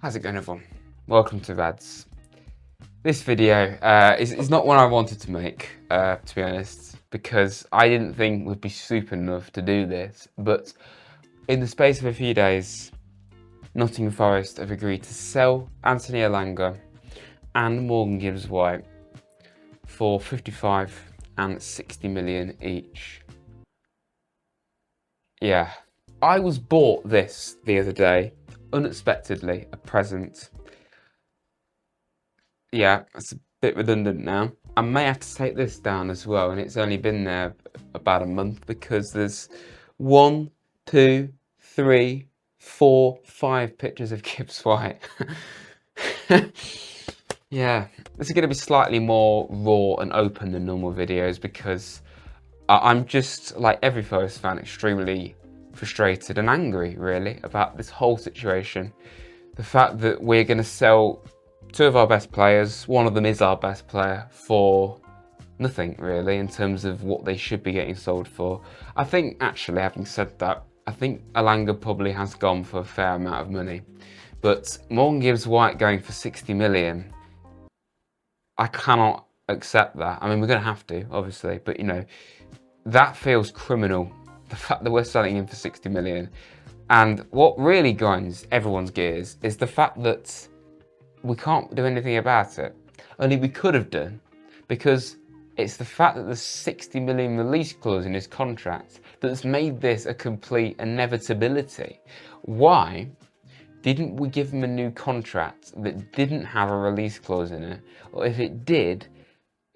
How's it going, everyone? Welcome to Rads. This video is not one I wanted to make, to be honest, because I didn't think we'd be stupid enough to do this, but in the space of a few days, Nottingham Forest have agreed to sell Anthony Elanga and Morgan Gibbs-White for 55 and 60 million each. Yeah, I was bought this the other day, unexpectedly, a present. Yeah, it's a bit redundant now. I may have to take this down as well, and it's only been there about a month because there's 1, 2, 3, 4, 5 pictures of Gibbs-White. Yeah, this is going to be slightly more raw and open than normal videos because I'm just, like every Forest fan, extremely frustrated and angry, really, about this whole situation. The fact that we're going to sell two of our best players, one of them is our best player, for nothing, really, in terms of what they should be getting sold for. I think, actually, having said that, I think Elanga probably has gone for a fair amount of money. But Morgan Gibbs-White going for 60 million, I cannot accept that. I mean, we're going to have to, obviously, but, you know, that feels criminal, the fact that we're selling him for 60 million. And what really grinds everyone's gears is the fact that we can't do anything about it. Only we could have done, because it's the fact that there's 60 million release clause in his contract that's made this a complete inevitability. Why didn't we give him a new contract that didn't have a release clause in it? Or if it did,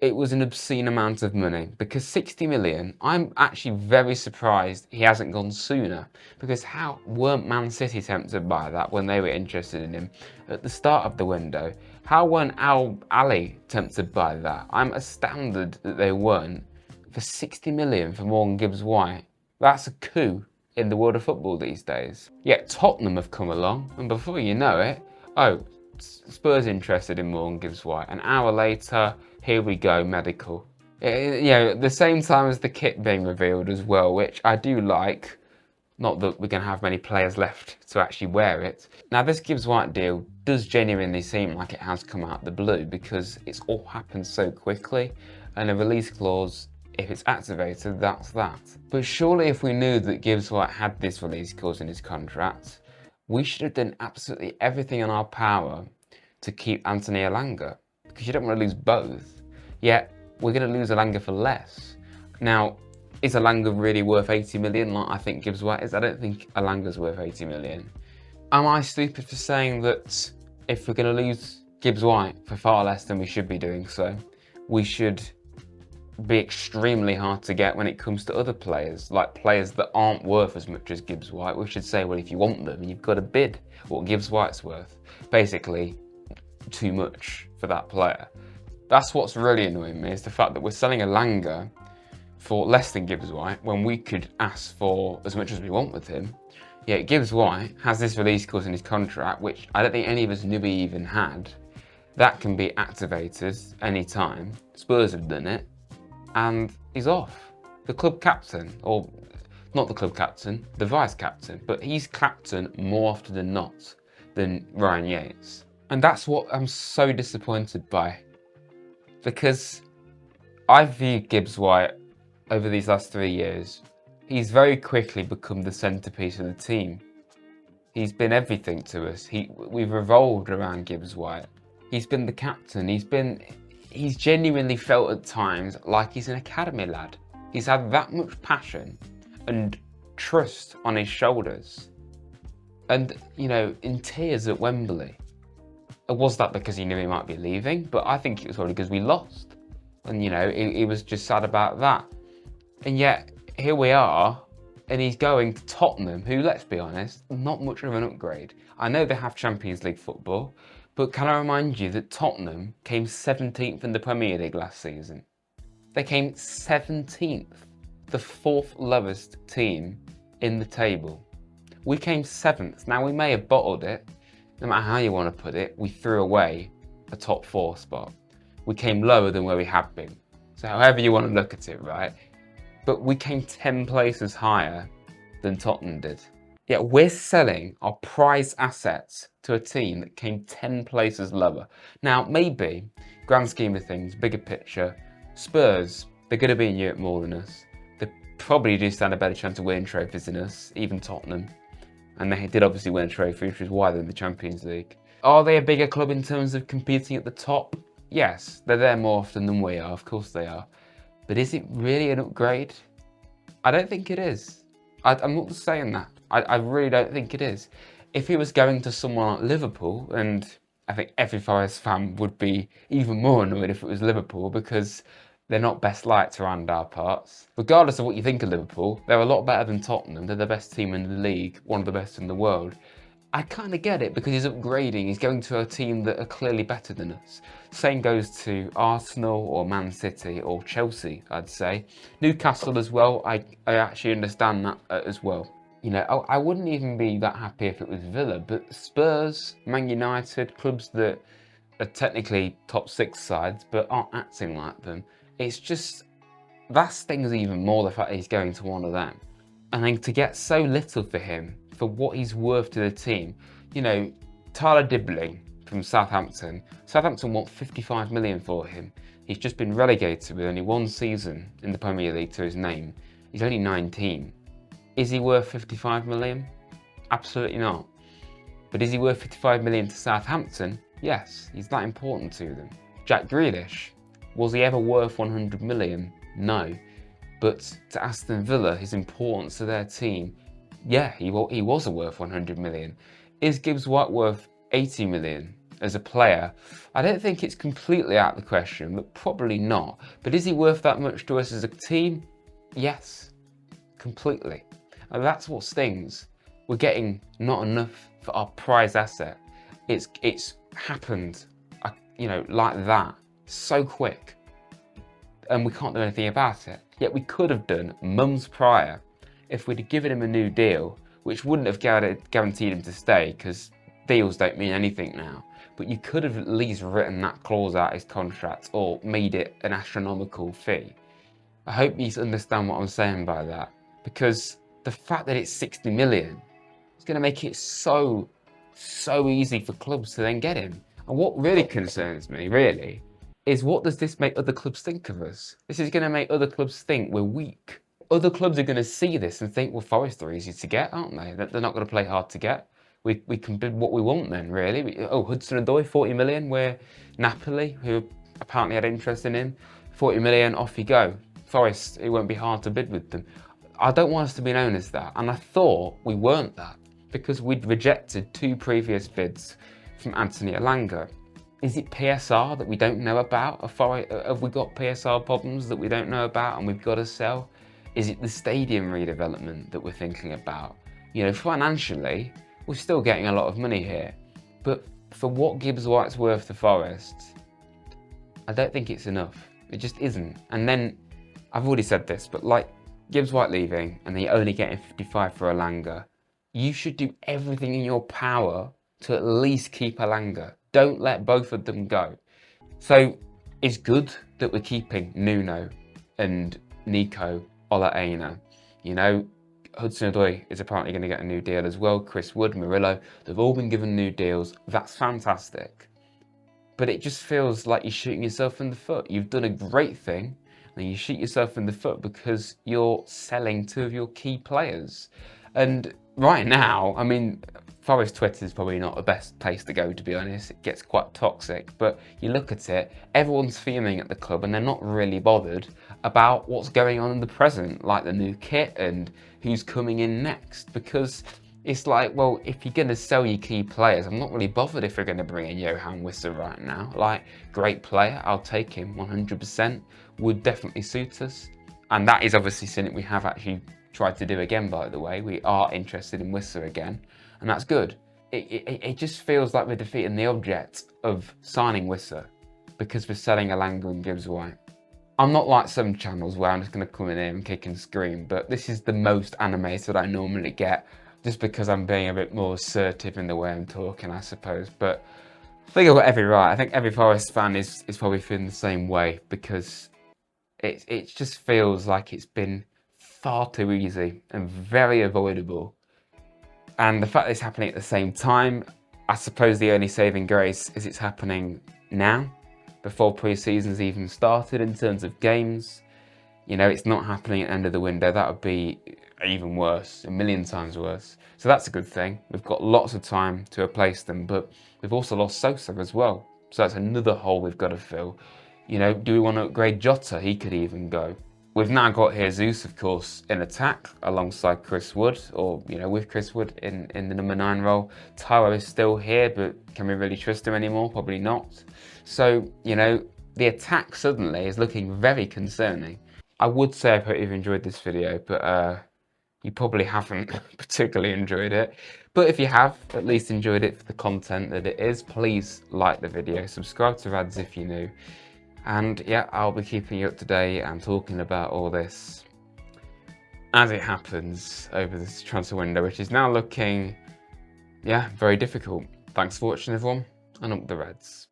it was an obscene amount of money, because 60 million, I'm actually very surprised he hasn't gone sooner, because how weren't Man City tempted by that when they were interested in him at the start of the window? How weren't Al Ali tempted by that? I'm astounded that they weren't. For 60 million for Morgan Gibbs-White, that's a coup in the world of football these days. Yet Tottenham have come along, and before you know it, oh, Spurs interested in Morgan Gibbs-White. An hour later, here we go, medical. You know, at the same time as the kit being revealed as well, which I do like. Not that we're going to have many players left to actually wear it. Now, this Gibbs-White deal does genuinely seem like it has come out of the blue because it's all happened so quickly, and a release clause, if it's activated, that's that. But surely if we knew that Gibbs-White had this release clause in his contract, we should have done absolutely everything in our power to keep Anthony Elanga, because you don't want to lose both. Yet, we're going to lose Elanga for less. Now, is Elanga really worth 80 million like I think Gibbs-White is? I don't think Elanga's worth 80 million. Am I stupid for saying that if we're going to lose Gibbs-White for far less than we should be doing so, we should be extremely hard to get when it comes to other players, like players that aren't worth as much as Gibbs-White? We should say, well, if you want them, you've got to bid what Gibbs-White's worth. Basically, too much for that player. That's what's really annoying me, is the fact that we're selling Elanga for less than Gibbs-White when we could ask for as much as we want with him. Yet Gibbs-White has this release clause in his contract, which I don't think any of us knew he even had. That can be activated any time. Spurs have done it, and he's off. The club captain, or not the club captain, the vice captain, but he's captain more often than not than Ryan Yates. And that's what I'm so disappointed by, because I've viewed Gibbs-White over these last 3 years. He's very quickly become the centrepiece of the team. He's been everything to us. We've revolved around Gibbs-White. He's been the captain. He's genuinely felt at times like he's an academy lad. He's had that much passion and trust on his shoulders. And, you know, in tears at Wembley. Was that because he knew he might be leaving? But I think it was probably because we lost. And, you know, he was just sad about that. And yet, here we are, and he's going to Tottenham, who, let's be honest, not much of an upgrade. I know they have Champions League football, but can I remind you that Tottenham came 17th in the Premier League last season? They came 17th, the 4th lowest team in the table. We came 7th. Now, we may have bottled it. No matter how you want to put it, we threw away a top 4 spot. We came lower than where we had been. So however you want to look at it, right? But we came 10 places higher than Tottenham did. Yet we're selling our prized assets to a team that came 10 places lower. Now, maybe, grand scheme of things, bigger picture, Spurs, they're going to be in Europe more than us. They probably do stand a better chance of winning trophies than us, even Tottenham. And they did obviously win a trophy, which is why they're in the Champions League. Are they a bigger club in terms of competing at the top? Yes, they're there more often than we are, of course they are. But is it really an upgrade? I don't think it is. I'm not just saying that. I really don't think it is. If he was going to someone like Liverpool, and I think every Forest fan would be even more annoyed if it was Liverpool, because they're not best liked around our parts. Regardless of what you think of Liverpool, they're a lot better than Tottenham. They're the best team in the league, one of the best in the world. I kind of get it because he's upgrading. He's going to a team that are clearly better than us. Same goes to Arsenal or Man City or Chelsea, I'd say. Newcastle as well, I actually understand that as well. You know, I wouldn't even be that happy if it was Villa, but Spurs, Man United, clubs that are technically top 6 sides but aren't acting like them. It's just, that stings even more, the fact that he's going to one of them. And then to get so little for him, for what he's worth to the team. You know, Tyler Dibbling from Southampton. Southampton want 55 million for him. He's just been relegated with only one season in the Premier League to his name. He's only 19. Is he worth 55 million? Absolutely not. But is he worth 55 million to Southampton? Yes, he's that important to them. Jack Grealish, was he ever worth 100 million? No. But to Aston Villa, his importance to their team, yeah, he was worth 100 million. Is Gibbs-White worth 80 million as a player? I don't think it's completely out of the question, but probably not. But is he worth that much to us as a team? Yes, completely. And that's what stings. We're getting not enough for our prize asset. It's happened, you know, like that, so quick. And we can't do anything about it. Yet we could have done months prior if we'd have given him a new deal, which wouldn't have guaranteed him to stay, because deals don't mean anything now. But you could have at least written that clause out his contract or made it an astronomical fee. I hope you understand what I'm saying by that, because the fact that it's 60 million is going to make it so easy for clubs to then get him. And what really concerns me, really, is what does this make other clubs think of us? This is going to make other clubs think we're weak. Other clubs are going to see this and think, well, Forest are easy to get, aren't they? They're not going to play hard to get. We can bid what we want then, really. Hudson-Odoi, 40 million, where Napoli, who apparently had interest in him, 40 million, off you go. Forest, it won't be hard to bid with them. I don't want us to be known as that, and I thought we weren't that, because we'd rejected 2 previous bids from Anthony Elanga. Is it PSR that we don't know about? Have we got PSR problems that we don't know about and we've got to sell? Is it the stadium redevelopment that we're thinking about? You know, financially, we're still getting a lot of money here, but for what Gibbs-White's worth to Forest, I don't think it's enough. It just isn't. And then, I've already said this, but like Gibbs-White leaving and then you're only getting 55 for Elanga, you should do everything in your power to at least keep Elanga. Don't let both of them go. So it's good that we're keeping Nuno and Nico Olaena. You know, Hudson-Odoi is apparently going to get a new deal as well. Chris Wood, Murillo, they've all been given new deals. That's fantastic. But it just feels like you're shooting yourself in the foot. You've done a great thing and you shoot yourself in the foot because you're selling 2 of your key players. And right now, I mean, Forest Twitter is probably not the best place to go, to be honest. It gets quite toxic, but you look at it, everyone's fuming at the club and they're not really bothered about what's going on in the present, like the new kit and who's coming in next, because it's like, well, if you're going to sell your key players, I'm not really bothered if you're going to bring in Johan Wissa right now. Like, great player, I'll take him 100%, would definitely suit us. And that is obviously something we have actually tried to do again, by the way. We are interested in Wissa again, and that's good. It just feels like we're defeating the object of signing Wissa because we're selling Elanga and Gibbs-White. I'm not like some channels where I'm just going to come in here and kick and scream, but this is the most animated I normally get, just because I'm being a bit more assertive in the way I'm talking, I suppose. But I think I've got every right. I think every Forest fan is probably feeling the same way, because it just feels like it's been far too easy and very avoidable And the fact that it's happening at the same time, I suppose the only saving grace is it's happening now, before pre-season's even started in terms of games. You know, it's not happening at the end of the window. That would be even worse, a million times worse. So that's a good thing. We've got lots of time to replace them, but we've also lost Sosa as well. So that's another hole we've got to fill. You know, do we want to upgrade Jota? He could even go. We've now got Jesus, of course, in attack alongside Chris Wood, or, you know, with Chris Wood in the number 9 role. Tyro is still here, but can we really trust him anymore? Probably not. So, you know, the attack suddenly is looking very concerning. I would say I hope you've enjoyed this video, but you probably haven't particularly enjoyed it. But if you have at least enjoyed it for the content that it is, please like the video, subscribe to Rads if you're new. And yeah, I'll be keeping you up to date and talking about all this as it happens over this transfer window, which is now looking, yeah, very difficult. Thanks for watching, everyone, and up the Reds.